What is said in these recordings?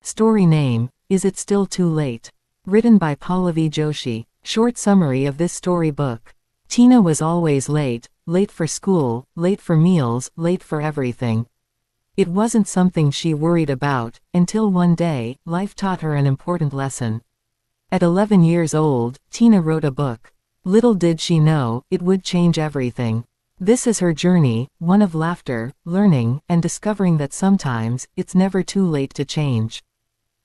Story name, Is It Still Too Late? Written by Pallavi Joshi. Short summary of this storybook. Tina was always late, late for school, late for meals, late for everything. It wasn't something she worried about, until one day, life taught her an important lesson. At 11 years old, Tina wrote a book. Little did she know, it would change everything. This is her journey, one of laughter, learning, and discovering that sometimes, it's never too late to change.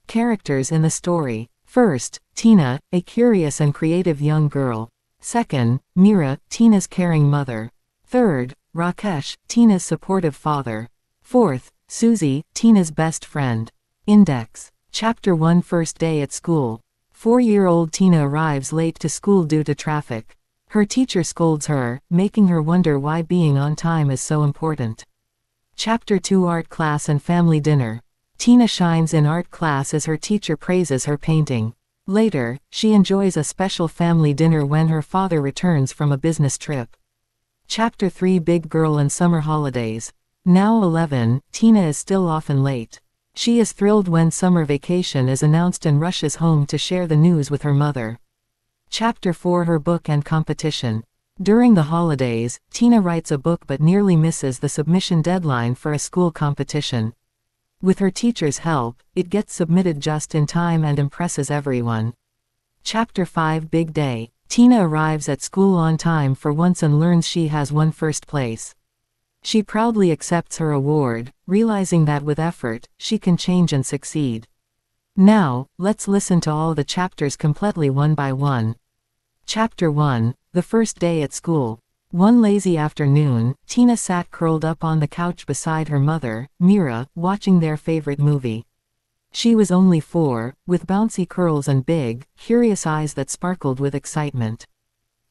Characters in the story. First, Tina, a curious and creative young girl. Second, Mira, Tina's caring mother. Third, Rakesh, Tina's supportive father. Fourth, Susie, Tina's best friend. Index. Chapter 1 First day at school. 4-year-old Tina arrives late to school due to traffic. Her teacher scolds her, making her wonder why being on time is so important. Chapter 2 Art class and family dinner. Tina shines in art class as her teacher praises her painting. Later, she enjoys a special family dinner when her father returns from a business trip. Chapter 3 Big Girl and Summer Holidays. Now 11, Tina is still often late. She is thrilled when summer vacation is announced and rushes home to share the news with her mother. Chapter 4 Her book and competition. During the holidays, Tina writes a book but nearly misses the submission deadline for a school competition. With her teacher's help, it gets submitted just in time and impresses everyone. Chapter 5 Big Day. Tina arrives at school on time for once and learns she has won first place. She proudly accepts her award, realizing that with effort, she can change and succeed. Now, let's listen to all the chapters completely one by one. Chapter 1, The First Day at School. One lazy afternoon, Tina sat curled up on the couch beside her mother, Mira, watching their favorite movie. She was only 4, with bouncy curls and big, curious eyes that sparkled with excitement.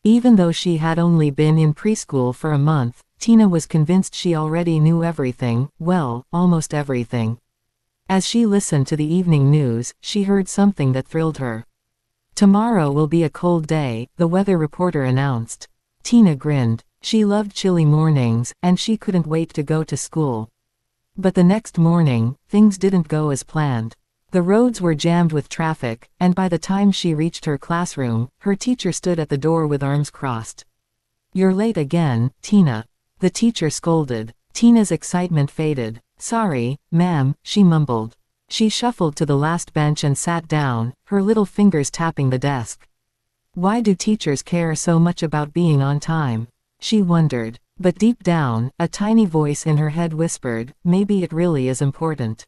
Even though she had only been in preschool for a month, Tina was convinced she already knew everything, well, almost everything. As she listened to the evening news, she heard something that thrilled her. Tomorrow will be a cold day, the weather reporter announced. Tina grinned. She loved chilly mornings, and she couldn't wait to go to school. But the next morning, things didn't go as planned. The roads were jammed with traffic, and by the time she reached her classroom, her teacher stood at the door with arms crossed. "You're late again, Tina," the teacher scolded. Tina's excitement faded. "Sorry, ma'am," she mumbled. She shuffled to the last bench and sat down, her little fingers tapping the desk. Why do teachers care so much about being on time? She wondered. But deep down, a tiny voice in her head whispered, maybe it really is important.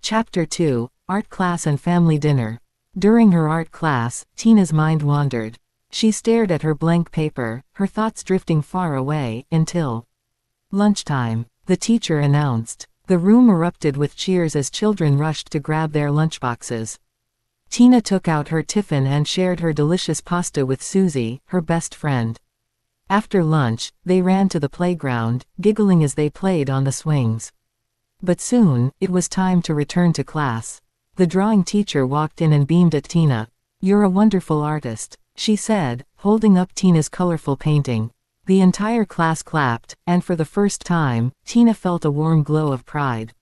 Chapter 2, Art Class and Family Dinner. During her art class, Tina's mind wandered. She stared at her blank paper, her thoughts drifting far away, until lunchtime, the teacher announced. The room erupted with cheers as children rushed to grab their lunchboxes. Tina took out her tiffin and shared her delicious pasta with Susie, her best friend. After lunch, they ran to the playground, giggling as they played on the swings. But soon, it was time to return to class. The drawing teacher walked in and beamed at Tina. "You're a wonderful artist," she said, holding up Tina's colorful painting. The entire class clapped, and for the first time, Tina felt a warm glow of pride.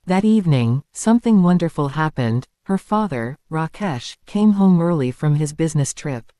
That evening, something wonderful happened. Her father, Rakesh, came home early from his business trip.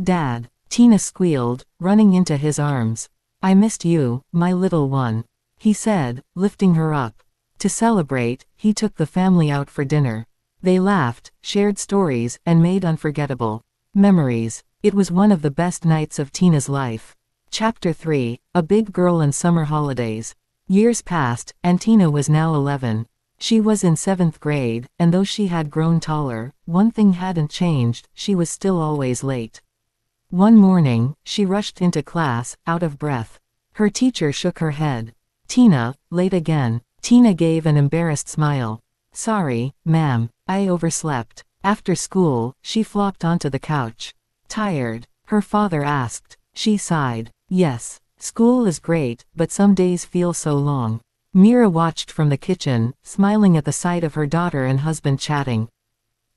"Dad," Tina squealed, running into his arms. "I missed you, my little one," he said, lifting her up. To celebrate, he took the family out for dinner. They laughed, shared stories, and made unforgettable memories. It was one of the best nights of Tina's life. Chapter 3, A Big Girl and Summer Holidays. Years passed, and Tina was now 11. She was in 7th grade, and though she had grown taller, one thing hadn't changed, she was still always late. One morning, she rushed into class, out of breath. Her teacher shook her head. "Tina, late again." Tina gave an embarrassed smile. "Sorry, ma'am, I overslept." After school, she flopped onto the couch. "Tired?" her father asked. She sighed. "Yes. School is great, but some days feel so long." Mira watched from the kitchen, smiling at the sight of her daughter and husband chatting.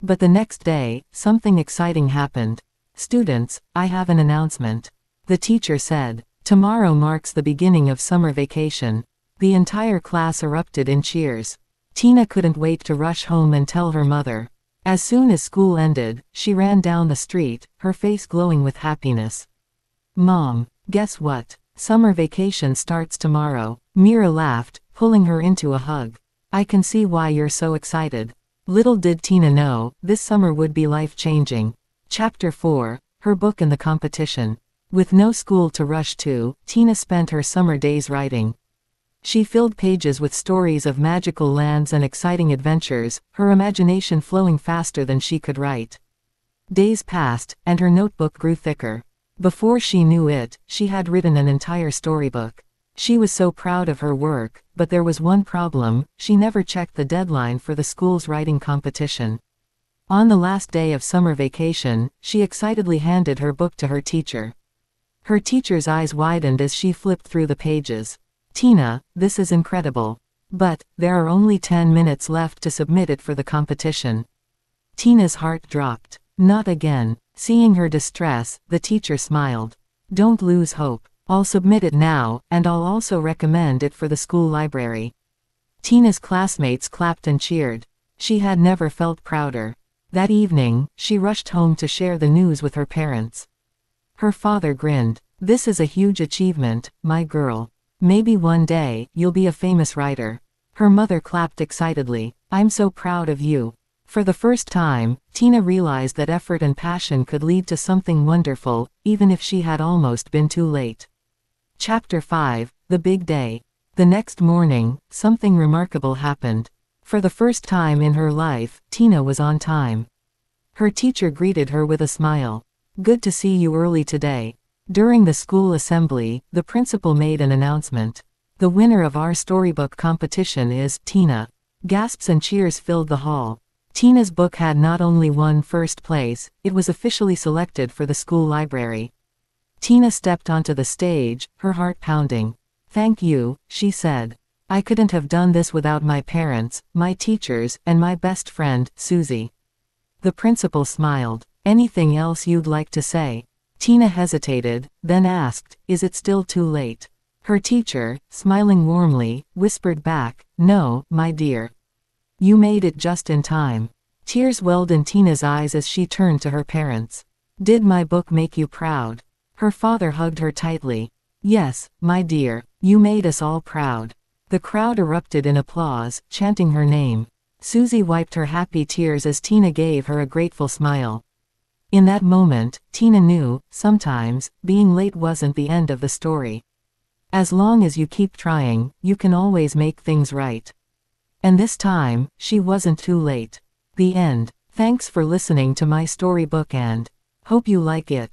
But the next day, something exciting happened. "Students, I have an announcement," the teacher said. "Tomorrow marks the beginning of summer vacation." The entire class erupted in cheers. Tina couldn't wait to rush home and tell her mother. As soon as school ended, she ran down the street, her face glowing with happiness. "Mom, guess what? Summer vacation starts tomorrow." Mira laughed, pulling her into a hug. "I can see why you're so excited." Little did Tina know, this summer would be life-changing. Chapter 4, Her Book and the Competition. With no school to rush to, Tina spent her summer days writing. She filled pages with stories of magical lands and exciting adventures, her imagination flowing faster than she could write. Days passed, and her notebook grew thicker. Before she knew it, she had written an entire storybook. She was so proud of her work, but there was one problem: she never checked the deadline for the school's writing competition. On the last day of summer vacation, she excitedly handed her book to her teacher. Her teacher's eyes widened as she flipped through the pages. "Tina, this is incredible. But, there are only 10 minutes left to submit it for the competition." Tina's heart dropped. Not again. Seeing her distress, the teacher smiled. "Don't lose hope. I'll submit it now, and I'll also recommend it for the school library." Tina's classmates clapped and cheered. She had never felt prouder. That evening, she rushed home to share the news with her parents. Her father grinned. "This is a huge achievement, my girl. Maybe one day, you'll be a famous writer." Her mother clapped excitedly. "I'm so proud of you." For the first time, Tina realized that effort and passion could lead to something wonderful, even if she had almost been too late. Chapter 5, The Big Day. The next morning, something remarkable happened. For the first time in her life, Tina was on time. Her teacher greeted her with a smile. "Good to see you early today." During the school assembly, the principal made an announcement. "The winner of our storybook competition is Tina." Gasps and cheers filled the hall. Tina's book had not only won first place, it was officially selected for the school library. Tina stepped onto the stage, her heart pounding. "Thank you," she said. "I couldn't have done this without my parents, my teachers, and my best friend, Susie." The principal smiled. "Anything else you'd like to say?" Tina hesitated, then asked, "Is it still too late?" Her teacher, smiling warmly, whispered back, "No, my dear. You made it just in time." Tears welled in Tina's eyes as she turned to her parents. "Did my book make you proud?" Her father hugged her tightly. "Yes, my dear, you made us all proud." The crowd erupted in applause, chanting her name. Susie wiped her happy tears as Tina gave her a grateful smile. In that moment, Tina knew, sometimes, being late wasn't the end of the story. As long as you keep trying, you can always make things right. And this time, she wasn't too late. The end. Thanks for listening to my storybook and hope you like it.